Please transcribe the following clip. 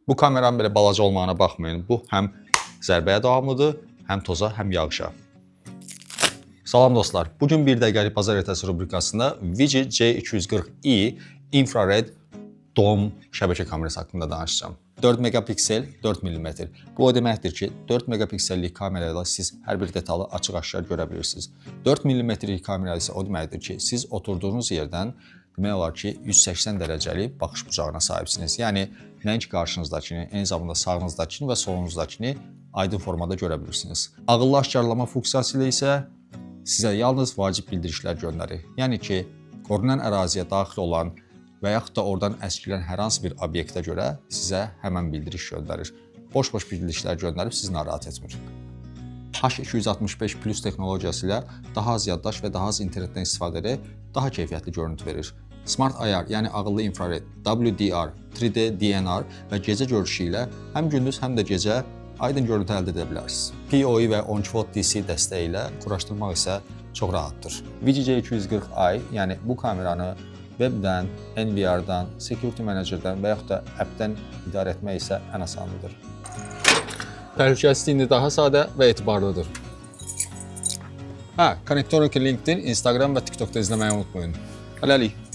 Bu kameranın belə balaca olmağına baxmayın. Bu həm zərbəyə davamlıdır, həm toza, həm yağışa. Salam dostlar. Bugün bir dəqiqəlik bazar ertəsi rubrikasında Vigi C240i infrared dom şəbəkə kamerası haqqında danışacağım. 4 megapiksel, 4 mm. Bu o deməkdir ki, 4 megapiksellik kamerayla siz hər bir detalı açıq-aşkar görə bilirsiniz. 4 mmlik kamera isə o deməkdir ki, siz oturduğunuz yerdən demək olar ki, 180 dərəcəlik baxış bucağına sahibsiniz. Yəni, nəinki qarşınızdakini, eyni zamanda sağınızdakini və solunuzdakini aydın formada görə bilirsiniz. Ağıllı aşkarlama funksiyası ilə isə sizə yalnız vacib bildirişlər göndərir. Yəni ki, qorunan əraziyə daxil olan və yaxud da oradan əskilən hər hansı bir obyektə görə sizə həmən bildiriş göndərir. Boş-boş bildirişlər göndərib sizi narahat etmir. H265 Plus texnologiyası ilə daha az yaddaş və daha az internetdən istifadə edərək daha keyfiyyətli görüntü verir. Smart IR, yəni ağıllı infrared, WDR, 3D DNR və gecə görüşü ilə həm gündüz, həm də gecə aydın görüntü əldə edə bilərsiniz. PoE və 12 volt DC dəstəyi ilə quraşdırmaq isə çox rahatdır. Vigi C240i, yəni bu kameranı webdən, NVR-dan, Security Manager-dən və yaxud da appdən idarə etmək isə ən asanıdır. Təhlükəsizliyi daha sadə və etibarlıdır. Connectoring LinkedIn, Instagram və TikTokda izləməyi unutmayın. Hələlik.